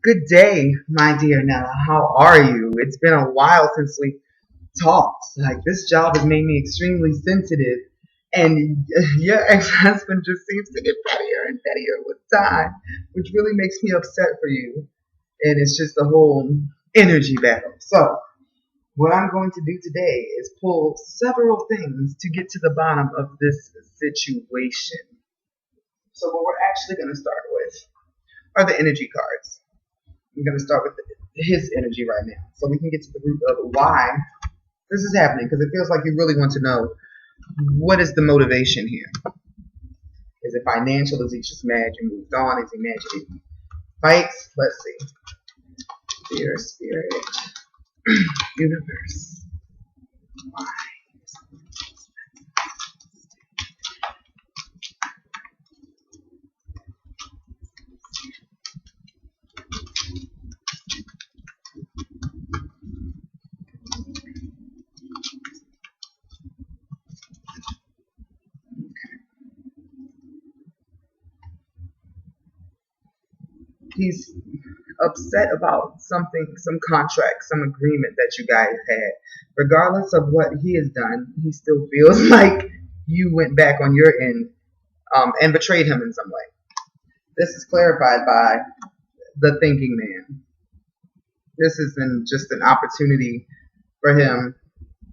Good day, my dear Nella. How are you? It's been a while since we talked. Like, this job has made me extremely sensitive, and your ex-husband just seems to get pettier and pettier with time, which really makes me upset for you. And it's just a whole energy battle. So, what I'm going to do today is pull several things to get to the bottom of this situation. So, what we're actually going to start with are the energy cards. I'm going to start with his energy right now so we can get to the root of why this is happening, because it feels like you really want to know what is the motivation here. Is it financial? Is he just mad you moved on? Is he mad you didn't fight? Let's see. Dear Spirit, Universe, why? He's upset about something, some contract, some agreement that you guys had. Regardless of what he has done, he still feels like you went back on your end and betrayed him in some way. This is clarified by the thinking man. This isn't just an opportunity for him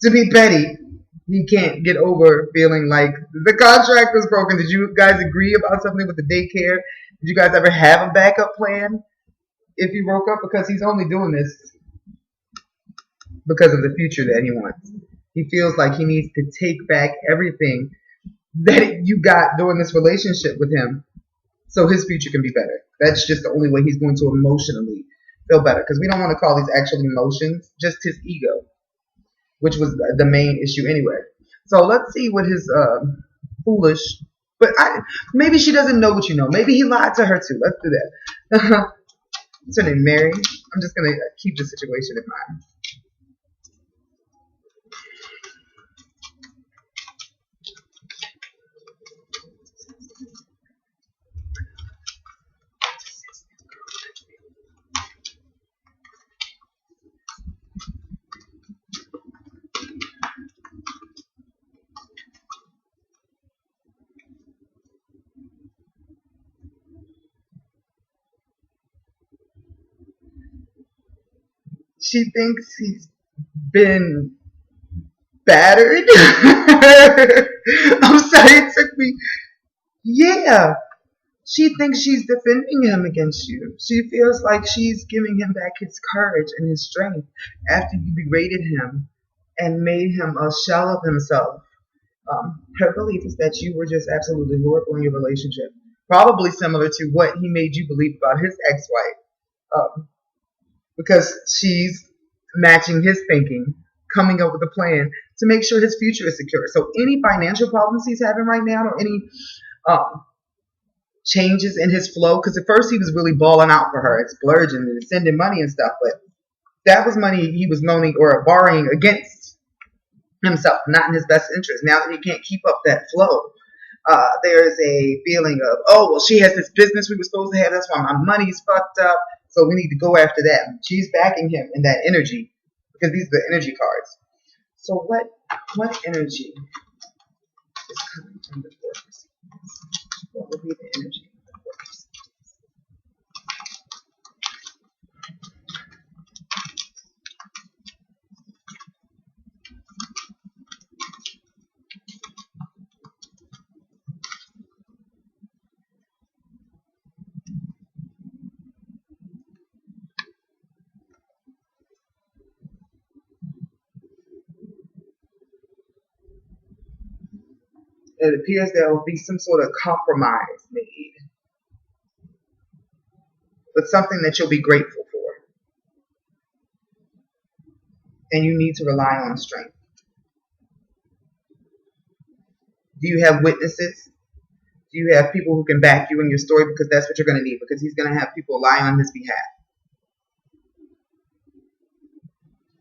to be petty. He can't get over feeling like the contract was broken. Did you guys agree about something with the daycare? Did you guys ever have a backup plan if you broke up? Because he's only doing this because of the future that he wants. He feels like he needs to take back everything that you got during this relationship with him so his future can be better. That's just the only way he's going to emotionally feel better, because we don't want to call these actual emotions, just his ego, which was the main issue anyway. So let's see what his foolish, but maybe she doesn't know what you know. Maybe he lied to her too. Let's do that. What's her name, Mary? I'm just going to keep the situation in mind. She thinks he's been battered. I'm sorry, it took me. Yeah, she thinks she's defending him against you. She feels like she's giving him back his courage and his strength after you berated him and made him a shell of himself. Her belief is that you were just absolutely horrible in your relationship. Probably similar to what he made you believe about his ex-wife. Because she's matching his thinking, coming up with a plan to make sure his future is secure. So any financial problems he's having right now, or any changes in his flow, because at first he was really balling out for her, splurging and sending money and stuff, but that was money he was loaning or borrowing against himself, not in his best interest. Now that he can't keep up that flow, there's a feeling of, oh, well, she has this business we were supposed to have, that's why my money's fucked up, so we need to go after that. She's backing him in that energy, because these are the energy cards. So what energy is coming from the force? What would be the energy of the force? It appears there will be some sort of compromise made, but something that you'll be grateful for. And you need to rely on strength. Do you have witnesses? Do you have people who can back you in your story? Because that's what you're going to need, because he's going to have people lie on his behalf.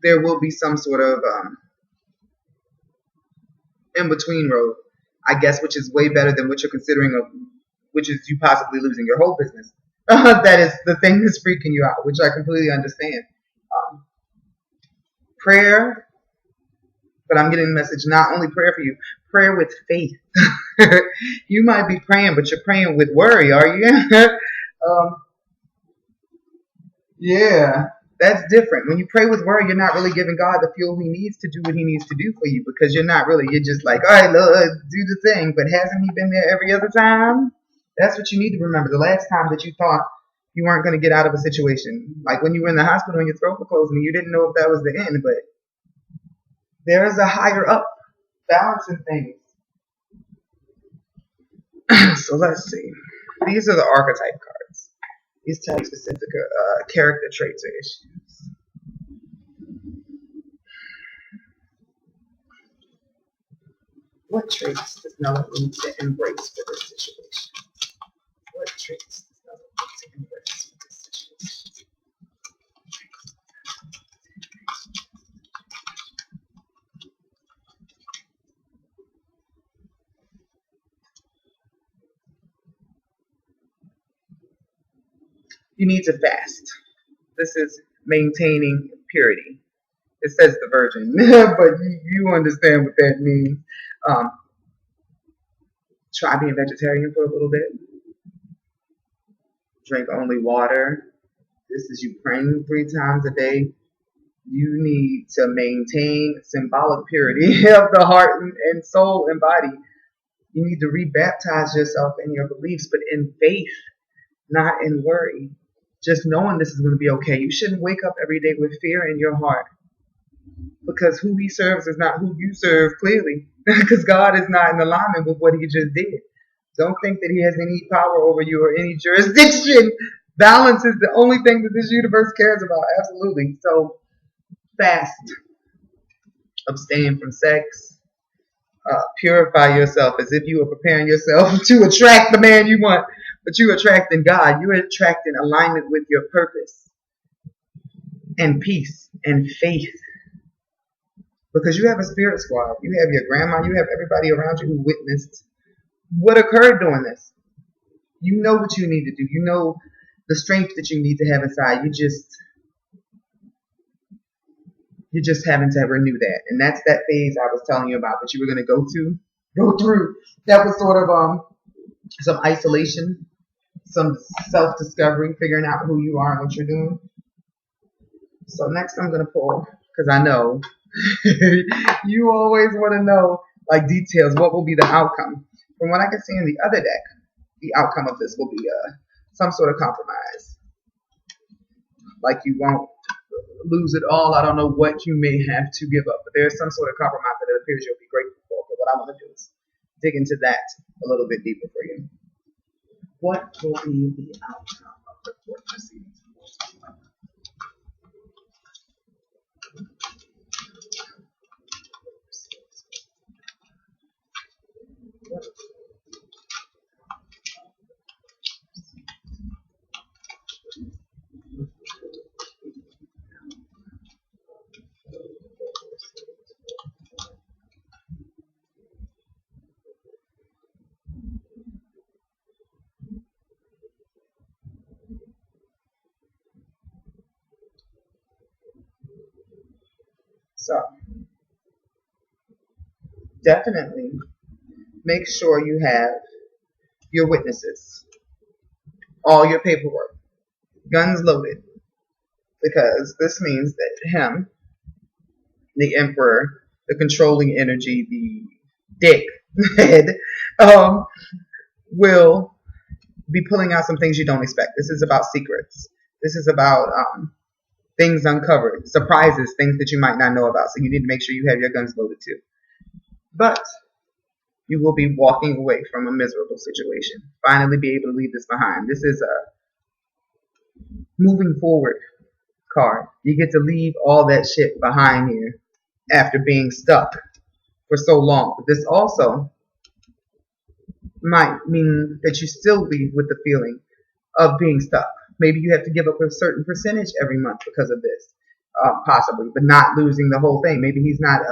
There will be some sort of in-between road, I guess, which is way better than what you're considering, which is you possibly losing your whole business. That is the thing that's freaking you out, which I completely understand. Um, prayer, but I'm getting the message, not only prayer for you, prayer with faith. You might be praying, but you're praying with worry, are you? um, yeah, that's different. When you pray with worry, you're not really giving God the fuel he needs to do what he needs to do for you, because you're just like, all right, Lord, do the thing. But hasn't he been there every other time? That's what you need to remember. The last time that you thought you weren't going to get out of a situation, like when you were in the hospital and your throat was closing and you didn't know if that was the end, but there is a higher up balancing things. So let's see. These are the archetype cards. These tell you specific character traits or issues. What traits does Nella need to embrace for this situation? What traits does Nella need to embrace for this situation? You need to fast. This is maintaining purity. It says the virgin, but you understand what that means. Um, Try being vegetarian for a little bit. Drink only water. This is you praying 3 times a day. You need to maintain symbolic purity of the heart and soul and body. You need to rebaptize yourself in your beliefs, but in faith, not in worry. Just knowing this is going to be okay. You shouldn't wake up every day with fear in your heart, because who he serves is not who you serve, clearly, because God is not in alignment with what he just did. Don't think that he has any power over you or any jurisdiction. Balance is the only thing that this universe cares about, absolutely. So fast, abstain from sex, purify yourself as if you were preparing yourself to attract the man you want, but you're attracting God. You're attracting alignment with your purpose and peace and faith. Because you have a spirit squad. You have your grandma. You have everybody around you who witnessed what occurred during this. You know what you need to do. You know the strength that you need to have inside. You're just having to renew that. And that's that phase I was telling you about that you were going to go through. That was sort of some isolation, some self-discovery, figuring out who you are and what you're doing. So next I'm going to pull, because I know you always want to know like details. What will be the outcome? From what I can see in the other deck, the outcome of this will be some sort of compromise. Like you won't lose it all. I don't know what you may have to give up, but there's some sort of compromise that it appears you'll be grateful for. But what I want to do is dig into that a little bit deeper for you. What will be the outcome of the court proceedings? So, definitely make sure you have your witnesses, all your paperwork, guns loaded, because this means that him, the emperor, the controlling energy, the dick head, will be pulling out some things you don't expect. This is about secrets. This is about things uncovered, surprises, things that you might not know about. So you need to make sure you have your guns loaded too. But you will be walking away from a miserable situation. Finally be able to leave this behind. This is a moving forward card. You get to leave all that shit behind here after being stuck for so long. But this also might mean that you still leave with the feeling of being stuck. Maybe you have to give up a certain percentage every month because of this, possibly, but not losing the whole thing. Maybe he's not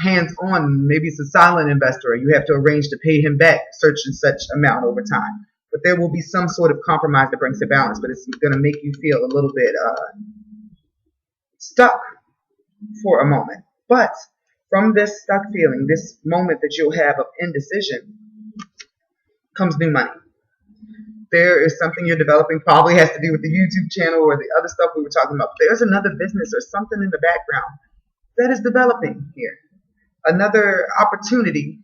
hands-on. Maybe it's a silent investor. You have to arrange to pay him back such and such amount over time. But there will be some sort of compromise that brings it balance, but it's going to make you feel a little bit stuck for a moment. But from this stuck feeling, this moment that you'll have of indecision, comes new money. There is something you're developing, probably has to do with the YouTube channel or the other stuff we were talking about. There's another business or something in the background that is developing here. Another opportunity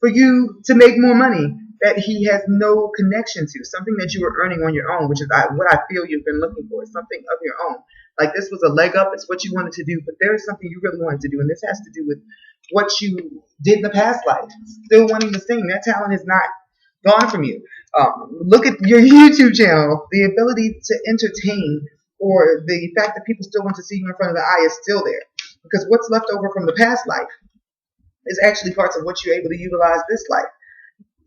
for you to make more money that he has no connection to, something that you are earning on your own, which is what I feel you've been looking for, something of your own. Like this was a leg up, it's what you wanted to do, but there is something you really wanted to do, and this has to do with what you did in the past life. Still wanting to sing, that talent is not gone from you. Look at your YouTube channel. The ability to entertain, or the fact that people still want to see you in front of the eye, is still there. Because what's left over from the past life is actually parts of what you're able to utilize this life.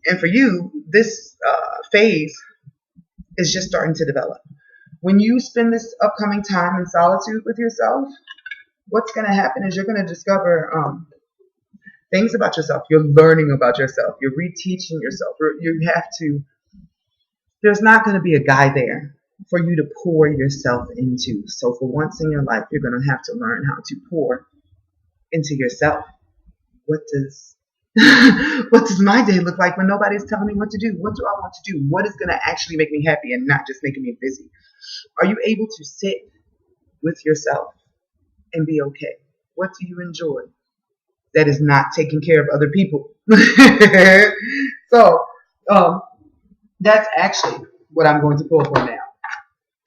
And for you, this phase is just starting to develop. When you spend this upcoming time in solitude with yourself, what's going to happen is you're going to discover things about yourself. You're learning about yourself. You're reteaching yourself. You have to, there's not going to be a guy there for you to pour yourself into. So for once in your life, you're going to have to learn how to pour into yourself. What does my day look like when nobody's telling me what to do? What do I want to do? What is going to actually make me happy and not just making me busy? Are you able to sit with yourself and be okay? What do you enjoy that is not taking care of other people? So that's actually what I'm going to pull for now.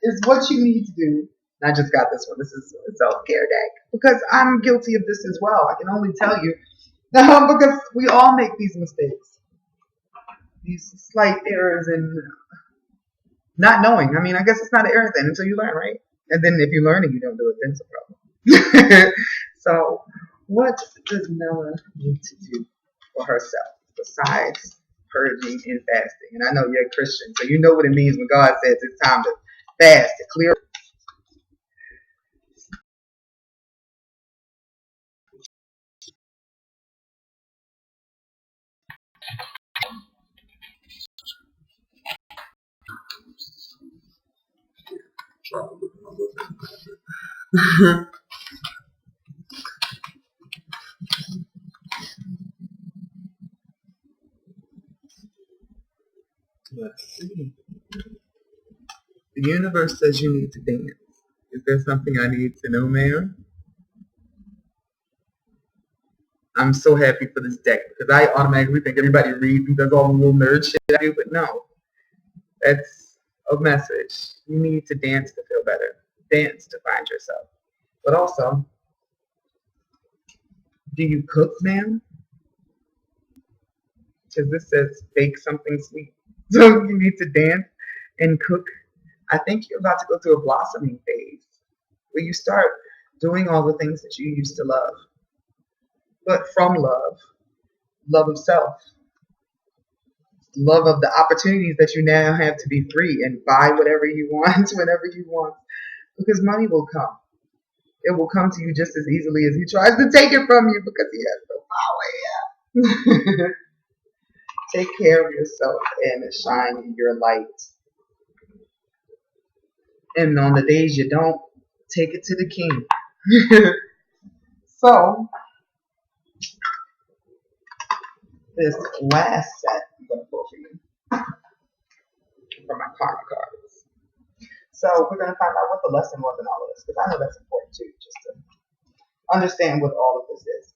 Is what you need to do. I just got this one. This is a self-care deck because I'm guilty of this as well. I can only tell you because we all make these mistakes, these slight errors in not knowing. I mean, I guess it's not an error then until you learn, right? And then if you learn and you don't do it, then it's a problem. So what does Nella need to do for herself besides purging and fasting? And I know you're a Christian, so you know what it means when God says it's time to fast, to clear. Let's see. The universe says you need to dance. Is there something I need to know, ma'am? I'm so happy for this deck because I automatically think everybody reads and does all the little nerd shit I do, but no. That's a message. You need to dance to feel better. Dance to find yourself. But also, do you cook, ma'am? Because this says bake something sweet. So you need to dance and cook. I think you're about to go through a blossoming phase where you start doing all the things that you used to love. But from love, love of self, love of the opportunities that you now have to be free and buy whatever you want, whenever you want. Because money will come. It will come to you just as easily as he tries to take it from you because he has no power. Yeah. Take care of yourself and shine your light. And on the days you don't, take it to the king. So, this last set I'm going to pull for you from my karma cards. So, we're going to find out what the lesson was in all of this because I know that's important too, just to understand what all of this is.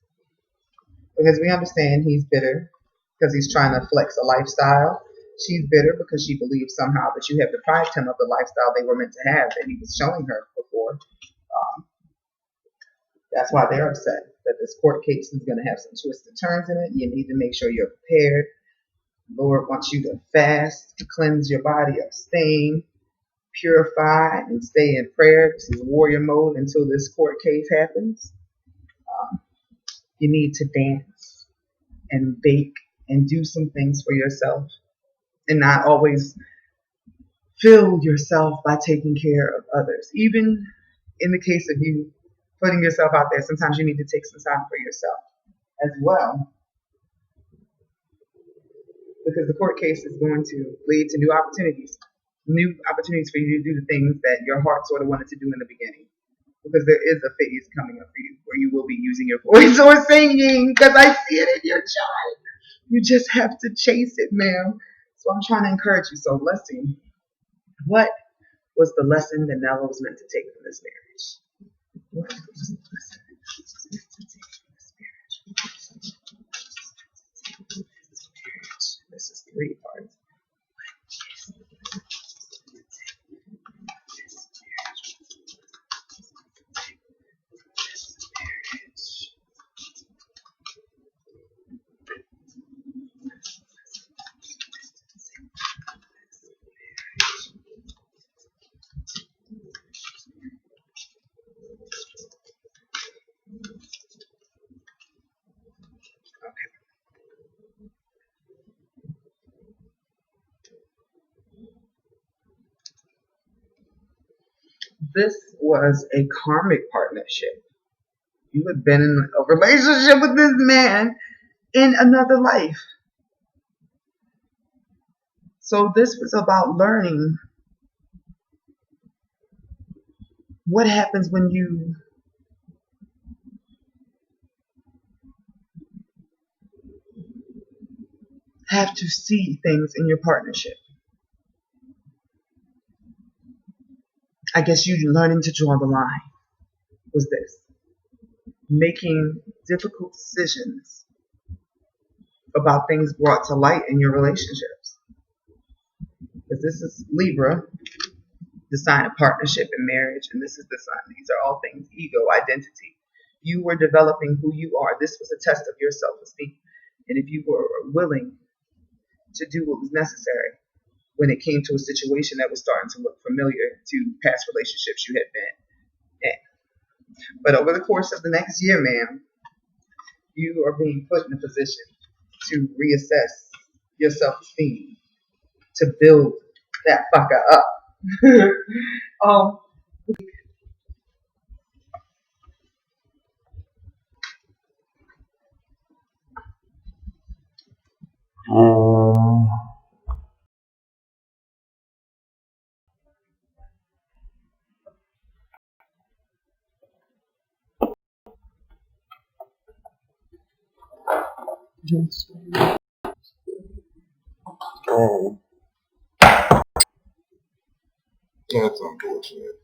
Because we understand he's bitter because he's trying to flex a lifestyle. She's bitter because she believes somehow that you have deprived him of the lifestyle they were meant to have that he was showing her before. That's why they're upset that this court case is going to have some twists and turns in it. You need to make sure you're prepared. Lord wants you to fast, to cleanse your body of stain, purify, and stay in prayer. This is warrior mode until this court case happens. You need to dance and bake and do some things for yourself and not always fill yourself by taking care of others. Even in the case of you putting yourself out there, sometimes you need to take some time for yourself as well. because the court case is going to lead to new opportunities for you to do the things that your heart sort of wanted to do in the beginning. Because there is a phase coming up for you where you will be using your voice or singing, because I see it in your child. You just have to chase it, ma'am. So I'm trying to encourage you. So let's see. What was the lesson that Nella was meant to take from this marriage? What was the lesson she was meant to take from this marriage? This is 3 parts. This was a karmic partnership. You had been in a relationship with this man in another life. So this was about learning what happens when you have to see things in your partnership. I guess you learning to draw the line was this. Making difficult decisions about things brought to light in your relationships. Because this is Libra, the sign of partnership and marriage, and this is the sign. These are all things ego, identity. You were developing who you are. This was a test of your self-esteem. And if you were willing to do what was necessary when it came to a situation that was starting to look familiar to past relationships you had been in. But over the course of the next year, ma'am, you are being put in a position to reassess your self-esteem, to build that fucker up. That's unfortunate.